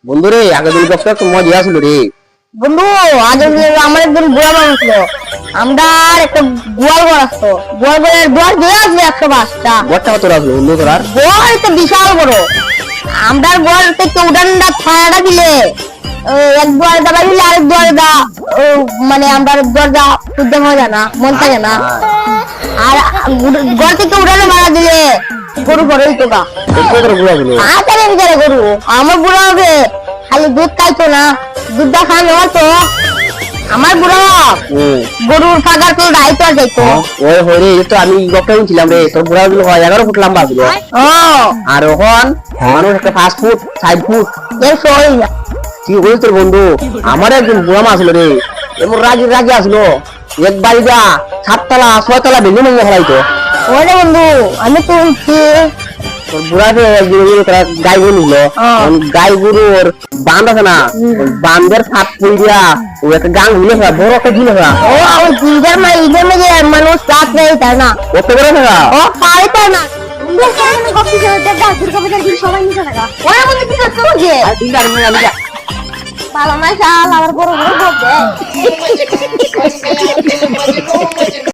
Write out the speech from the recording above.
বন্ধুরে আগে দিন গপটা একটু মজা আসলো রে। বন্ধু আজ আমার একজন বুড়া মানুষ ছিল, আমরা একটা গোয়াল ঘর আসতো, গোয়াল ঘরের দুয়ার দিয়ে আসবে 105টা। গড়টা কত আসলো বন্ধু তোরার? গোয়াল তো বিশাল বড়। আমরা গোয়াল থেকে উঠানটা ছায়াটা দিলে এক দুয়ার দা দিলে আরেক দুয়ার দা মানে আমরা দরজা শুদ্ধ হয়ে যায় না, মন থাকে না। আর ঘর থেকে উঠানে মারা দিলে গরু বড় হইতো গা। আচারে বিচারে গরু আমার বুড়া হবে, খালি দুধ খাইতো না, দুধটা খাওয়ানো হতো। আমার বুড়া গরুর কাগার তো দায়িত্ব যাইতো। ওই হরে তো আমি গপটা শুনছিলাম রে, তোর বুড়া গুলো হয় 11 ফুট লম্বা ছিল। আর এখন মানুষ একটা 5 ফুট 6 ফুট এর সই না। কি বলি তোর বন্ধু, আমার একজন বুড়া মা ছিল রে, এমন রাজি রাজি আসলো, এক বাড়ি যা 7 তলা 6 তলা বিল্ডিং ভেঙে ফেলাইতো। ওরে বন্ধু আমি তো তোর বুড়াকে তারা গাই গরু নিল, গাই গরুর বাঁধ আছে না, বাঁধের ফাঁক পড়ে দিয়া ও একটা গান ঝুলে ফেলা, বড় একটা ঝুলে ফেলা। ও আমার জিজার মা ঈদের মধ্যে মানুষ রাত নেই তাই না, কত বড় ফেলা ও পারে তাই না। সবাই নিচে থাকা ওরা বন্ধু কি করতে বলছে আর দিন আমি যা ভালো না শাল আমার বড় বড়